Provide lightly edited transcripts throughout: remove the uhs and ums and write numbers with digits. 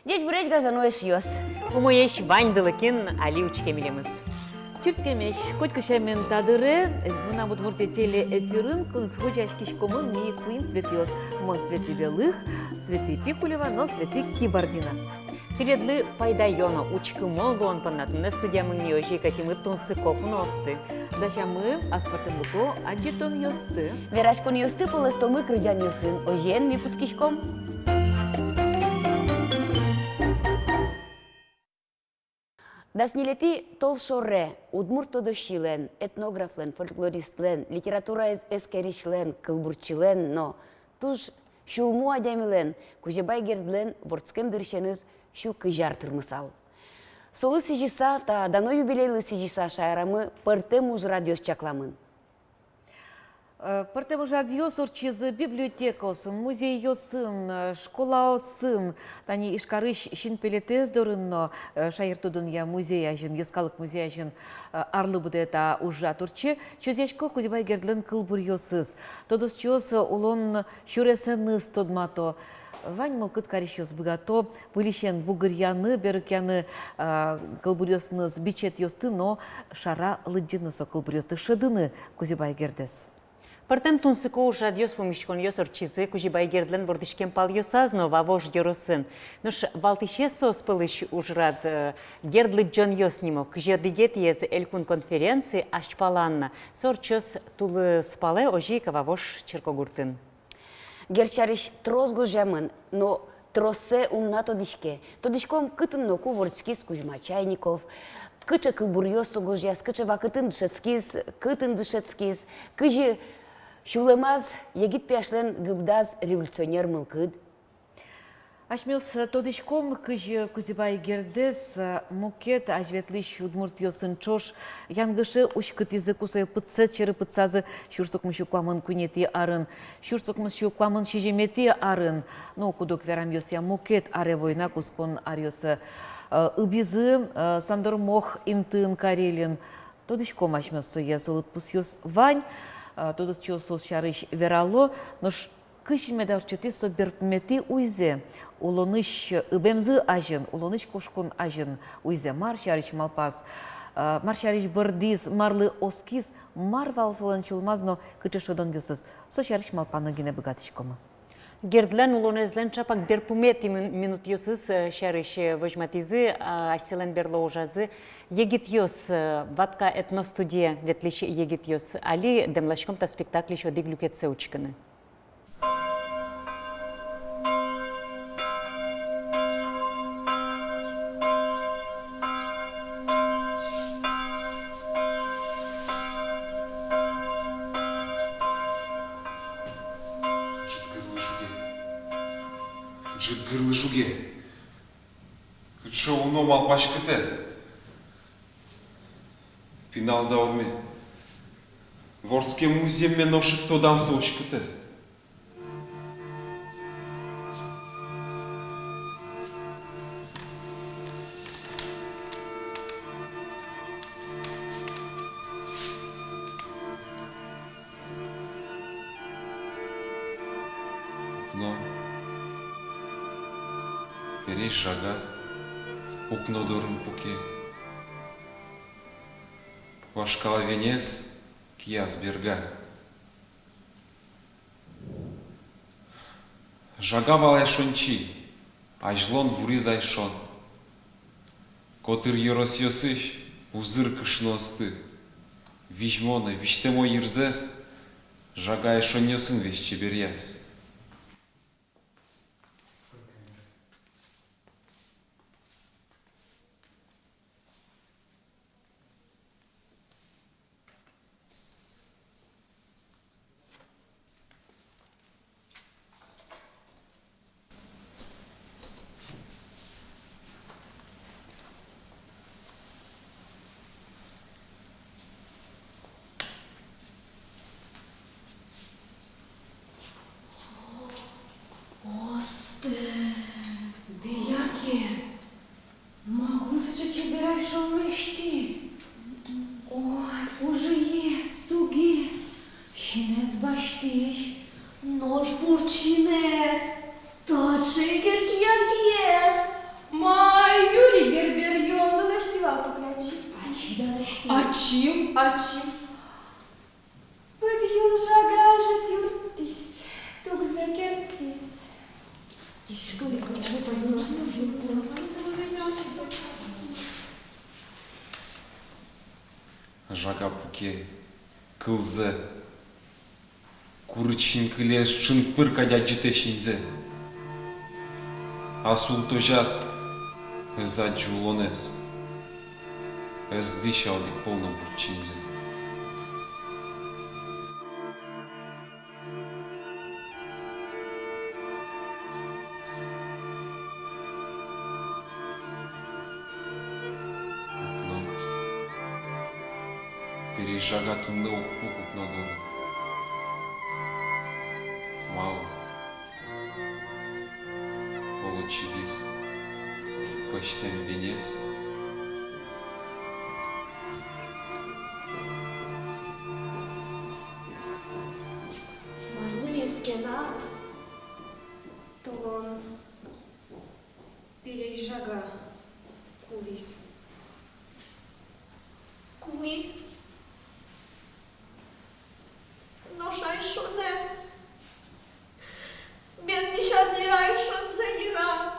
Деш біреш ғажану еш Умоеш ваньдылыкин Алиуч кемелеміз. Чирткемеш, котькышамен тадыры, мына будмурте теле эфирын, кунфужаш кишкомын ми куин светиос. Мон свети Белых, свети Пикулева, но свети Кибардина. Передлы пайдайона учкы молдуан панатны студиямын неожи катимы тунсы копун осты. Даша мы, аспартын буто, аджетон йосты. Верашкон юсты полыстомы крыджан юсын, ожен ми пуцкишком. Даснилети толшоре, удмуртодощилен, этнографлен, фольклористлен, литература эскеришлен, кылбурчилен, но туж шулму адямилен, кужебай гердлен, ворцкем дыршеныз шу кыжар тырмысал. Солы сижиса та дано юбилейлы сижиса шайрамы пыртем уж радиос чакламын. Пыртем радиос орчизы библиотека осын, музей осын, школа осын, тани ишкарыш шин пелетез дорынно шайыртудын я музей ажын, ескалык музей ажын арлы буде та ужа турчы, чөзешко кузибай гердлен кылбур йосыз. Тодос чөз улон шуресеныз тодмато. Вань мылкыт карищос богато, вылищен бугырьяны, берыкяны кылбурьосыныз бичет йосты, но шара лыджынысо кылбурьосты шыдыны кузибай гердес. Пыртем тунсыко уж радиос помещкон йосор чизы, кужибай гердлен вордышкем пал йосазно, вавож дёросын. Нуш валтище сос пылыш уж рад гердлы джон йоснимо, кжердигет ез элькун конференции ашпаланна. Сор чёс тулы спале ожейка вавож черкогуртын. Герчариш трозго жамын, но тросе умна тодишке. Тодишком кытын ноку ворцкис кужма чайников, кычы кылбурьосу гужяс, кычы вакытын дышецкис, кытын дышецкис, кыжы шулемаз егит пяшлен гыбдаз революционер мылкыд. Ашмилс тодышком кыжы кузибай гердес мукет ажветлиш удмуртиосын чош янгышы ушкыт язык усой пыцет чері пыцазы шурсокмышу куамын күнети арын, шурсокмышу куамын шижемети арын, ну кудок верам йося мукет аре война кускон арьосы ыбизы сандыр мох интын карелин. Тодышком ашмилс соя солыт пусьос вань, тодыс чосос шарыш верало, нош кышмедар чыты собертмети уйзе, улоныш ыбемзы ажын, улоныш кошкон ажын уйзе, маршарыш малпас, маршарыш бырдиз, марлы оскиз, марвал солын чулмазно кычышыдон гюсыз, сошарыш малпаны гине богатышкома. Гердлен улонезлен чапак берпумети минут йосыз шарыш вожматизы, аселен берло ужазы, егит йос, ватка этностудия ветлиш егит йос, али демлашком-то спектакли шо диглюкетсе учканы. Жыткырлышуге. Кытшы уном алпаш кыты. Пиналда орме. Ворске музеймен ошык тодам соуш кыты. Окно. Перей шага, окно дорын пуке. Вашкала венес, кияс берга. Жага валай шончи, ажлон вури зайшон. Котыр йорос йосыш, узыр кышносты. Вижмона, виштемо ирзес, жага шон йосын весь чеберяс. Ачим. Пыдгил жагажет юртис, тук закертис. Жага пуке, кылзе. Курычин кылеш чын пыр кадя житешинзе. Асул тожас, эза джулонес. Эз дыша одик полно бурчинзе. Но пережагат умно пукут на дорогу. Мало. Получились. Каштем венец. Марду ескена. Толон. Пережага. Кулис. Кулис. Ношай шонец. Бендишади айшон заирас.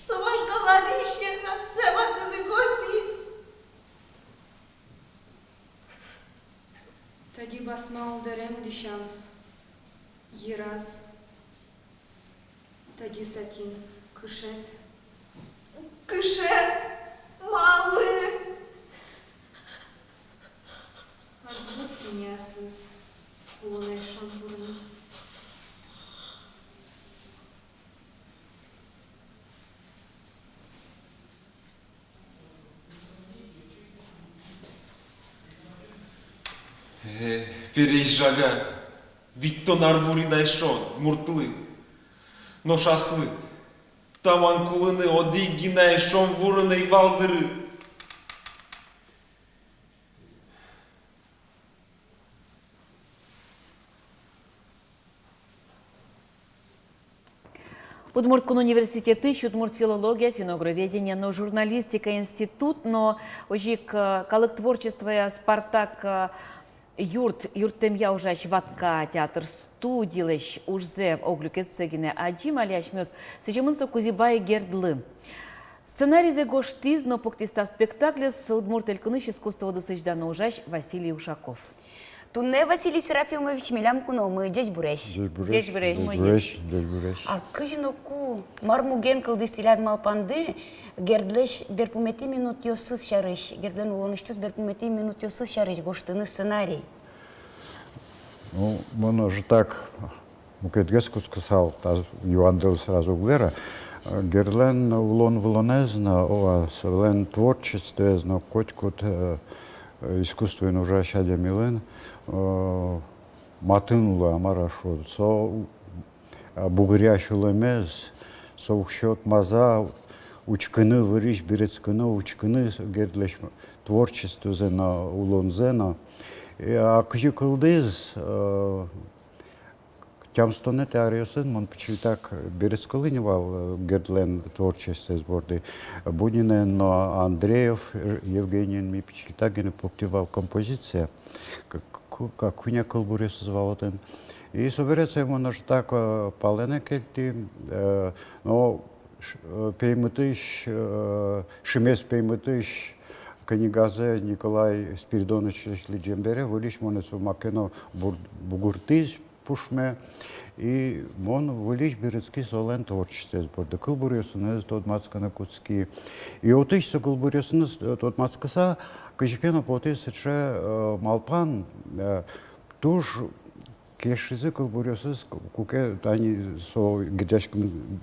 Соваш галадишен на севат выкосиц. Тади басмал дерем дишам. Ераз. Тади сатин кышет. Кышет. Малы. Азбут не аслыс. Лунай шампурны. Пережага. Витто нарвури найшон, муртлы. Но шаслы. Таман кулыны одиги найшон вурыны валдыры. Удмурткун университеты, Удмурт филология, финогроведение, но журналистика институт, но ожик калык творчества Спартак юртем я уже ватка театр студилыш уже оглюкетсегине аджим аляшмёс сечемынса кузибай гердлы. Сценарий за гоштиз, но поктиста спектакля с Удмурт элькыныш искусство досыждана ужаш Василий Ушаков. Тунне Василий Серафимович милям куно мы джеч буреш. Джеч буреш. А кажиноку мармуген кылдыстилят малпанды гердлеш берпумети минут ёсыз шарыш. Гердлен улоныштыз берпумети минут ёсыз шарыш гоштыны сценарий. Ну, мы же так, мукетгеску сказал, Юандел сразу глера, герлен улон влонезна, о свелен творчествезна, котькот искусствен уже шадя милен, матынула амарашо, со бугрящу лемез, со ухщот маза, учкыны вырыш, берецкыны, учкыны гердлеш творчествезна улонзена. А кжи кылдыз, тямстоне теориясын, мон почти так берецкылыневал гердлен творчество сборды. Бунинен, но Андреев, Евгений ми почти так не поктивал композиция, как хуйня кылбурес звал ten. И соберется ему наш так палене кельти, но пеймытыш, шимес пеймытыш, Канигазе Николай Спиридонович Лиджембере, вылиш монесу макено бугуртиз пушме, и мон вылиш берецки солен творчество сборда. Кылбуресунез тот мацкана куцки. И отыш кылбуресунез тот мацкаса, кыжикено потесече малпан, туж кешизе кылбуресуз куке тани со гидяшкам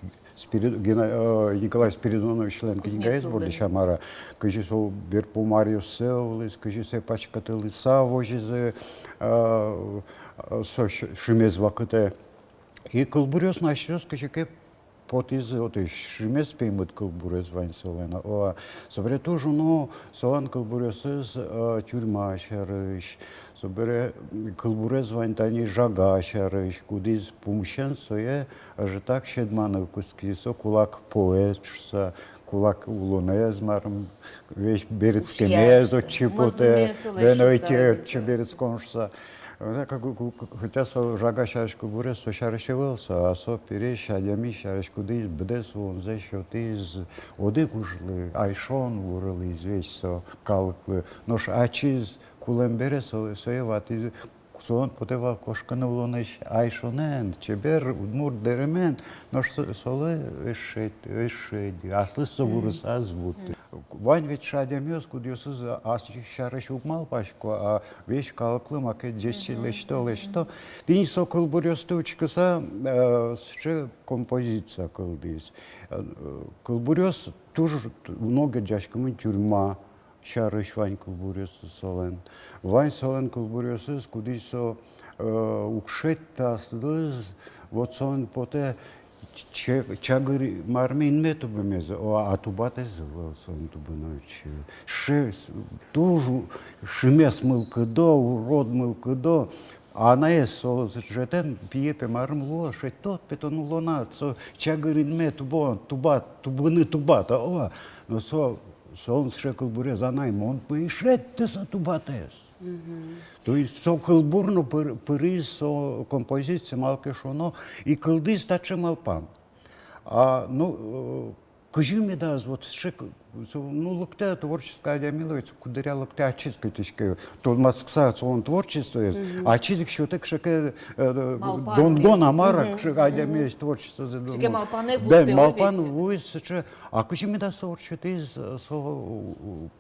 Николай Спиридонович Ленки Нигаес борди шамара, кажи со берпу Марио Сеулис, кажи се пачката лица вожизе со шимез вакыте. И кылбурёс начнёс, кажи ке потиз отой шимес пеймут кылбурез вайн солена. О, собере тоже, но солан кылбурезыз тюрьма шарыш, собере кылбурез вайн тани жага шарыш, кудиз пумшен сое, аж так шедманов куски, со кулак поэчса, кулак улонез марм, вещь берецкемез, от чипоте, венойте, чеберецконшса. Хотя со жага шарышку буре со шарышевался, а со пере шадями шарышку дис бдес он за счет из одык ужлы, айшон уралы известь со калклы, нош ачиз кулембере со еват из сон потева кошканы улонеш айшонен, чебер удмур деремен, нош солы эшет, аслы собурыс азвут. Вань ведь шадямёс, кудёсыз аси шарыш укмал пашку, а вещь калклы маке джесчи лешто. Дин со кылбурёсты учкаса ще композиция кылдыз. Кылбурёс тоже много джашкамы тюрьма. Шарыш вань кылбурёсы солен. Вань солен кылбурёсыз, кудис со укшет таслыз, вот сон поте чагыр мармин мету бемезе, а тубате зывал сон тубанович. Тужу шимес мылкыдо, урод мылкыдо, а на эсо жетем пиепе марм ло, шетот петону лона, со чагырин мету бон, тубаны тубата, о, но со сон шекл буре занай, он поишет те са тубатес. То есть со кылбурно пырыз со композиция малке шоно и кылдыз таче малпан. А ну кажи да вот шек ну лукте творческая демиловец кудря лукте ачизка тишке то маскса он творчество есть а чизик что так шеке донгон амара шек адемис творчество за Чеке малпане да малпан вуис че а кажи да сорчет из со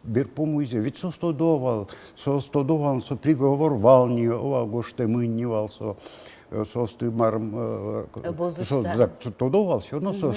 берпомузе ведь со стодовал со приговор вални о гоште мыннивал со состы марм тодовал все равно со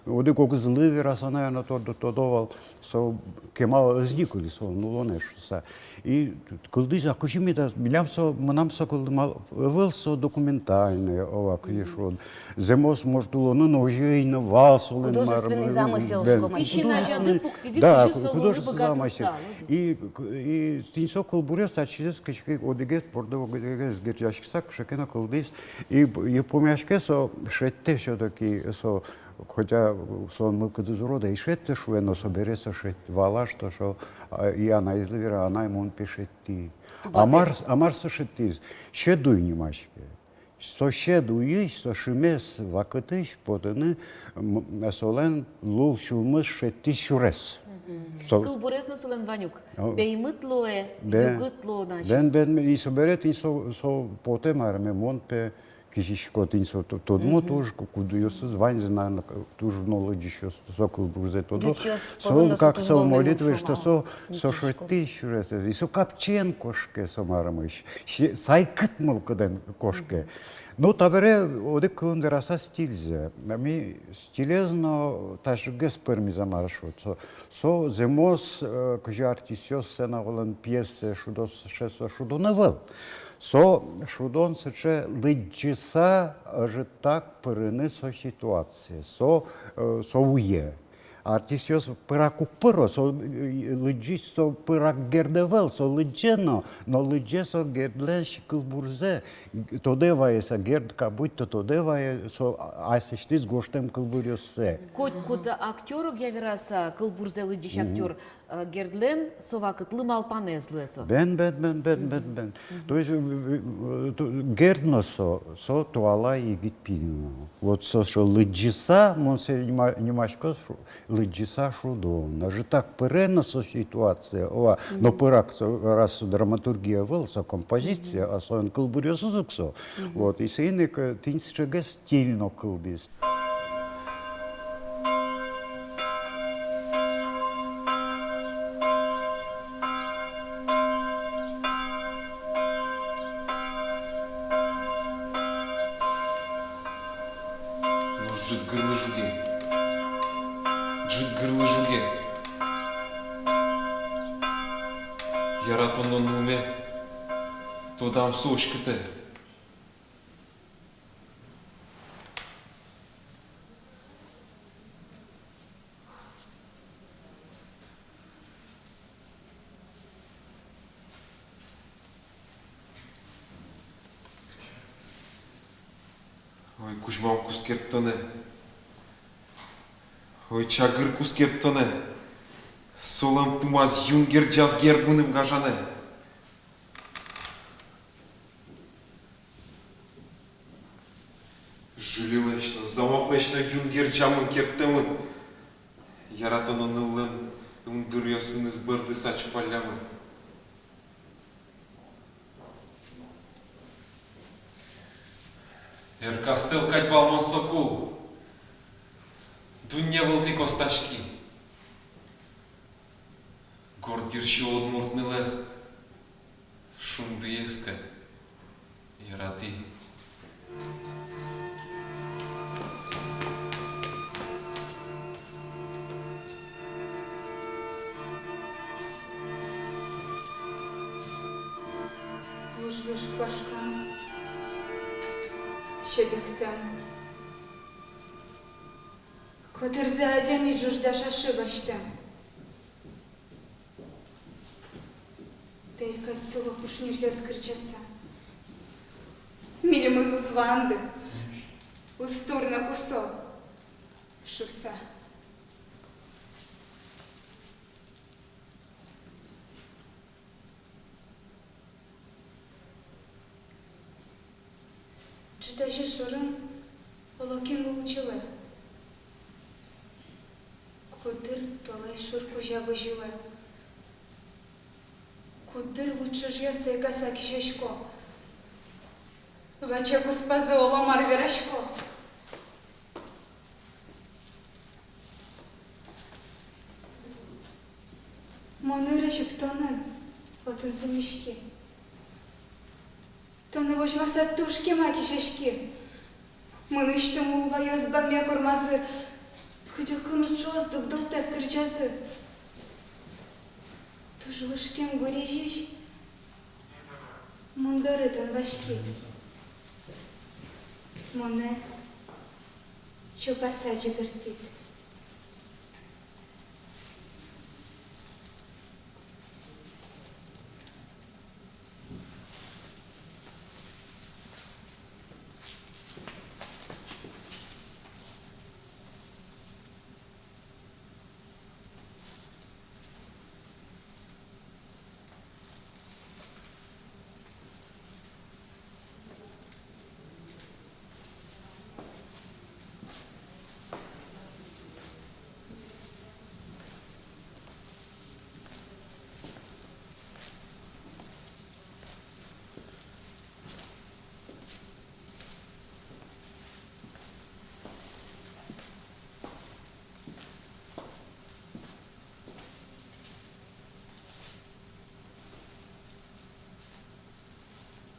одик огзлы верасаная на тодовал со кемал зникли со нулонеш са и кылдыз акушими да билям со манам со кылдымал вылсо документальные ова кешон земос может улону ножейно васулын Художественный замысел, да художественный замысел и стинсо кылбурес ачизес кички одигес пордо одигес герчашксак шекена кылдыз и помяшке со шетте все-таки со хотя сон мы кудыз рода и шетте швено собереса шет вала что и она из ливера она ему он пишет ти а Марс шеттиз шедуй немашке со шедуиш со шимес вакытыш потыны солен лул шумыс шетти шурес Кылбурезно солен ванюк. Беймытлое, югытло наш. Бен и соберет и со поте марме монпе кишишко тинсо тодмо тоже кудуёсыз ванзна тоже knowledge еще со кылбурзе тодо со как со молитвы что со шетти шурес и со капчен кошке со мармыш сайкыт мылкыдан кошке. Ну, табере, одек клондераса стильзе. Ми стилезно ташгес перми замаршут. Со земос, кожи артисиос сена волен пьесе шудос шесо шудонавел. Со шудон сече лиджиса же так перени со ситуации. Со уе. Артисиос пырак упыро, со лиджис со пырак гердевел, со лиджено, но лиджесо гердлеш кылбурзе, то деваеса герд кабуть, то девае со асештис гоштем кылбурёсе. Код актерок я вераса кылбурзе лиджиш актер гердлен совакытлы малпанез луэсо. Бен. То есть гердно со туала и гитпину. Вот со лиджиса, монсе немашко лиджиса шудон. Же так перена со ситуация, но пырак раз драматургия вел, со композиция, а со кылбурёсу зуксо. Вот и сейник тинсчеге стильно кылдис. Джиггырлы жуге. Яратоннон нуме. Тодам сошкыты. Кузьмам кускерттоне. Ой, чагыр кускерттоне. Солам пумаз юнгер жазгер буным гажане. Жилилечно, замоклечно юнгер джамын керттемын. Яратонын ылын, ундырьосыныз бырды сачупалямын. Эркастел кать валмон соку. Дунья вылты косташки. Гордирши одмуртный лес. Шунды еска. Ярати. Вож кашкан. Şebekten. Koterze ademi cujdaşa şıbaştem. Deykać село Кушнір скричаса. Мілімыз званди. Устур на кусо. Шуса. Читайше шурын, олоким вулчылы. Кудыр толай шур кужа быжилы. Кудыр лучше жьёса и коса кишечко. Вачеку спазы оломар верашко. Моныры шептонын, отынты мишки. Тоны вожмаса тушки маки шашки. Мыныштым улбайыз баме кормазы. Хыдякын учоз дугдылтак кырчасы. Тужлышкем горежиш. Мундарытын вашки. Моны чопаса жыгыртит.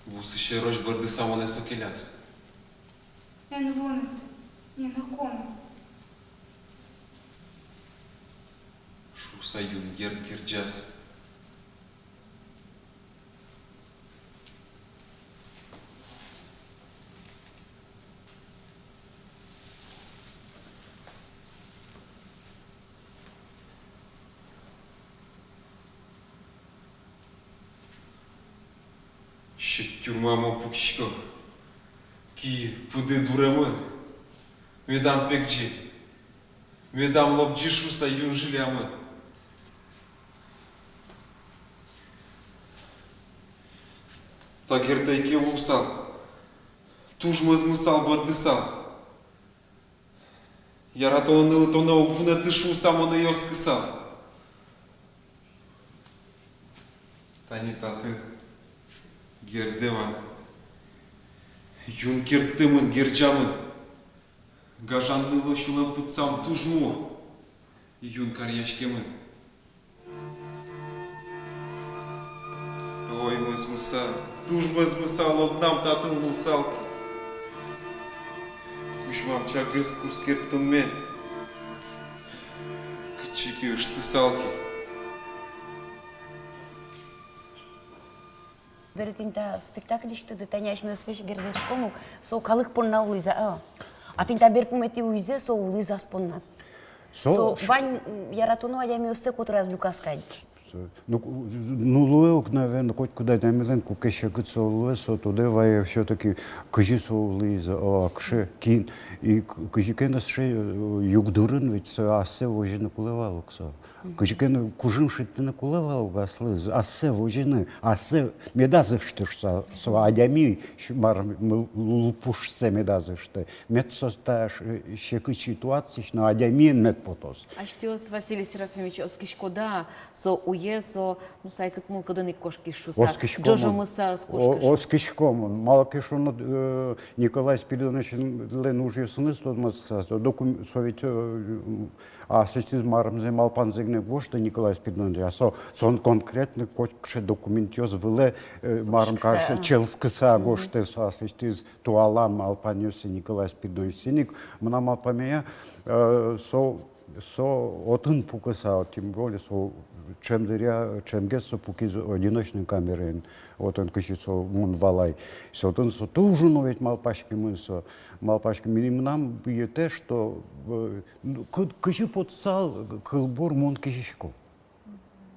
Бусы ще роч бырды самоне сокеляс. Ен вонит, не на ком. Шуса юнгер кирджас. Ще тюрма мо пукишко. Ки пуды дуремын. Медам пекджи. Медам лобджи шуса юн жилямын. Тагердайке лусал. Тужмыз мысал бардысал. Яратонын тона оквуна тышу самоны йоскысал. Тани татын. Гердеван. Юн кирттымын герджамын. Гажаннылы шулам пытсам тужму. Юн карьяшкемын. Ой, мыс мысал. Тужмыз мысал огнам татын лусалки. Кушмам чагыз кускеттын мен. Кычыки ыштысалки. Веретинта спектаклиште да таняш ме свеш гердешкому со калык понна улиза. А тинта бер пумети уизе со улиза споннас. Со вань яратуну адями усе кутыраз люкаскань. Ну, луек, наверное, хоть куда дамилен, кукеще гыцо луэсо, туда вая все-таки кыжисо лиза, кше кин, и кыжикенас ше югдурын, ведь ассе вожины кулевал, ксо. Кыжикен кужим шиттина кулевал, гаслы, ассе вожины, ассе медазыштырса, со адями, мар лупушсе медазышты, медсоста шекы ситуации, но адями медпотос. А что с Василий Серафимович, оскишкода, со уе, со, ну, сайкат мулкаданы кошки шуса, Джожо мыса с кошки. Оскишком, мало кишон Николай Спиридонович лен уже сыныс тот мыса, документ совет, а сестиз марам земал панзегне гошта Николай Спиридонович, а сон конкретно кошкше документиоз выле марам кажется челскыса гошта, а сестиз туалам алпаньоси Николай Спиридонович синик, мнам алпамея, со отын пукаса, тем более со чем дыря, чем гессо пукиз одиночной камеры, вот он кычится мун валай. Со отын со тоже но ведь малпашки мы со малпашки минимум бье те, что кычи подсал кылбор мун кычишко.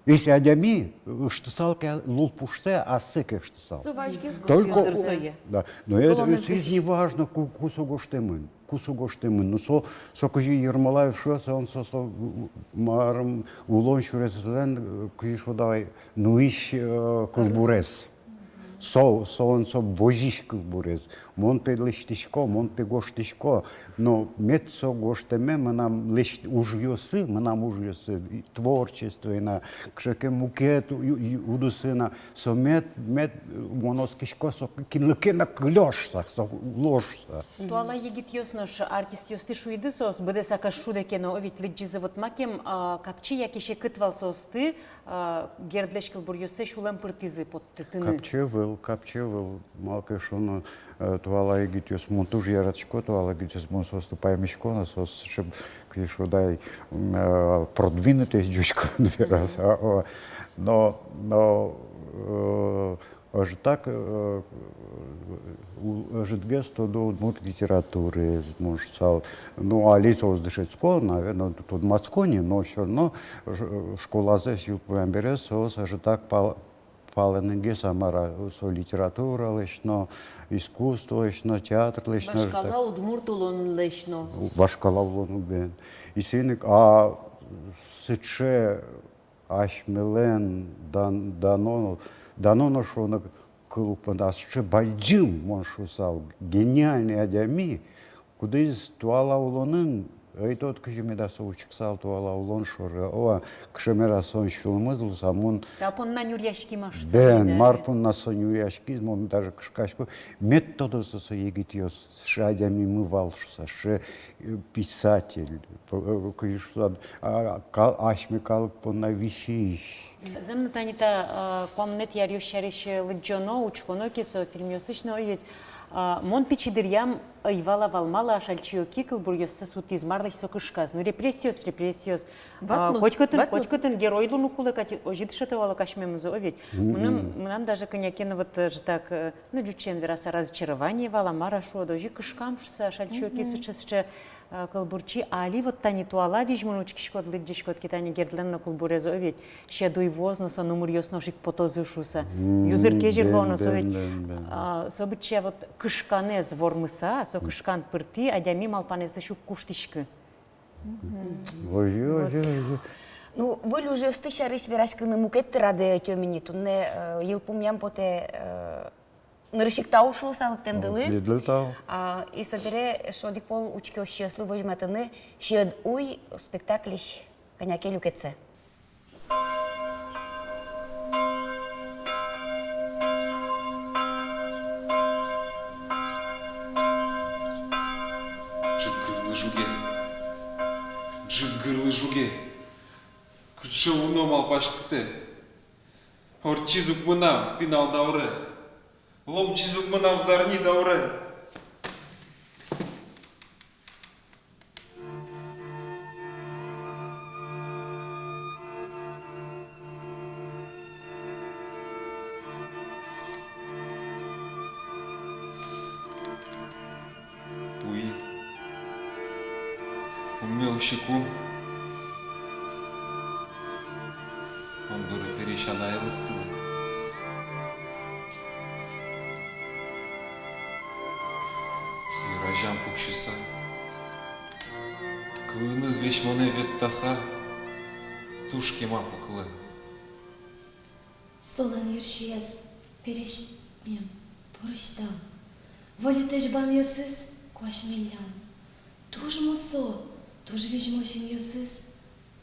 Если адями, что салки лупушсе, а сыке что сал. Со важки с Только, кошки да, но это не важно, кусогоштемын, но со кожи Ермолаев шоса, он со маром улон шурезлен, кожи давай, ну ищ кулбурез. Он божиш кулбурез, мон педлиштишко, мон пегоштишко, но мецо гоштеме, мы нам лишь ужьосы, творчество, и на кшеке мукет, удусына, со мед моноскишко, со кинлыке на клёшса, со ложса. Туала егит ёснош артист ёсты шуиды сос, быды сака шудеке, но ведь лиджизы вот макем, капчи якише кытвал состы, гердлеш кылбур ёсы шулем пыртизы под тытыны. Капчевыл, малка шоно туала егит ёс монтуж яратшко, туала егит ёс мон состы паймешко, на сос, чтоб кишо дай продвинутый дючко, раз, но аж так, жидгесто до мут литературы, может, сал, ну, а лицо воздышецко, наверное, тут мацкони, но все равно школа здесь, юпамберес, аж так паленги самара, со литература лично, искусство лично, театр лично. Башкала удмуртулон лично. Башкала улон бен. И синик, а сыче ашмелен дано шо на клуб, а ще бальджим, может, сал, гениальный адями, куда из туала улонын, и тот, кто мне да соучик сал туала улон шоры, кшемера сон шулмызл самун. Да, пон на нюряшки маш. Бен, марпун на сон нюряшки, мон даже кшкашку, методу со егитиос, с адями мывалшса, ше писатель, ашми кал пон на вещищ. Земно танита комнет ярю шариш лыджоно, учконо кисо фильмиосычно ведь мон пичидырям айвала валмала ашальчиоки кылбур ёсса сутиз марлыш сокышказ. Ну репрессиос. Хотькотын геройлу нукулы кати ожидшатывала кашмемузо ведь. Мынам даже конякена вот же так, ну джучен вераса разочарование вала мара шуадо жи кышкам шуса ашальчиоки сычесче кылбурчи али вот тани туала вижмунучкишкот лыджишкот китани гердленно кылбурезо ведь. Щедуй возноса нумур ёсношик потозышуса. Юзырке жерлоносо ведь. Событче вот кышканез вормыса, со кышкан пырти, адями малпанезды шук куштишкы. Ну, вы уже стычарыш верашканы мукетты раде тёмини, тунне елпумьям поте нырышик таушу салыктен дылы. И собере шодик пол учки ощеслы вожматыны, шед уй спектаклиш коняке люкетсе. Джидгырлы жуге. Кычы уно малпашкыте. Ор чизук мынам пинал дауре. Лом чизук мынам зарни дауре. Туи. Умел щеку. вещана елыктыла. Иражан пукшиса. Кылыныз вешмоне веттаса, тушкема пуклы. Солон ершияс, переш мем, порыштам. Волитеш бам йосыз, квашмелям. Туж мусо, туж вежмошим йосыз,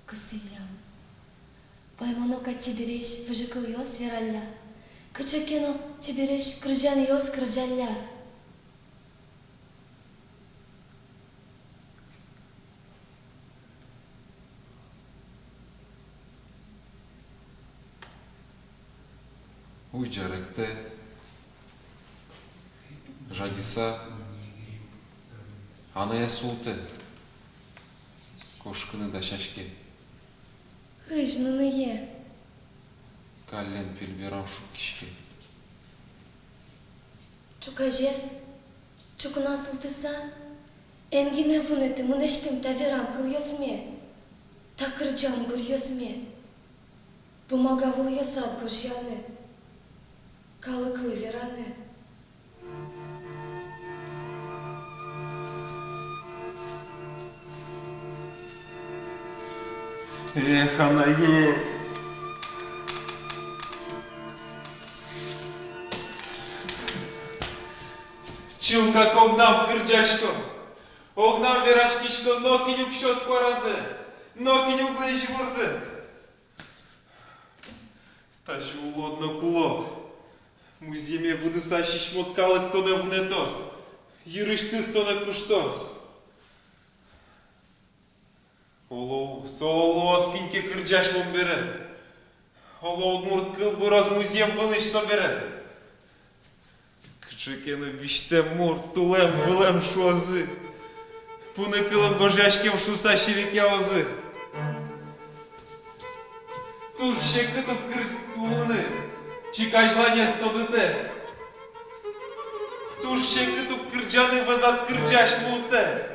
кысылям. Паймонока чебереш, выжикыл йос вералля. Кычакено чебереш, кыржан йос кыржалля. Уйджаректе, жадиса, анaya султе, кошкыны да шашке, Хыжныны е. каллен пельберам шук кишке. Чукаже, чукна султыса, энгине вунеты мунештим та верам кыл йосме. Та кырджам гур йосме. Помагавыл йосат гош яны. Калыклы вераны. Эх, анае! Чул как огнам кырджашко, огнам верашкишко, но кинюк шот паразе, но кинюк лежи вурзе. Ташу улодно кулот. Муземе будыса шишмоткалык тоне внетос, йырыштыс тоне куштос. Олоу, сололу оскинке кырджаш мон бере. Олоу удмурт кыл бураз музеем вылыш собере. Кычекені виште мурт тулем вылем шуазы. Пуны кылым гожашкем шуса шевек ялазы. Тур шекытып кырж тулыны. Чикажлане стодыте. Тур шекытып кырджаны вазат кырджаш луте.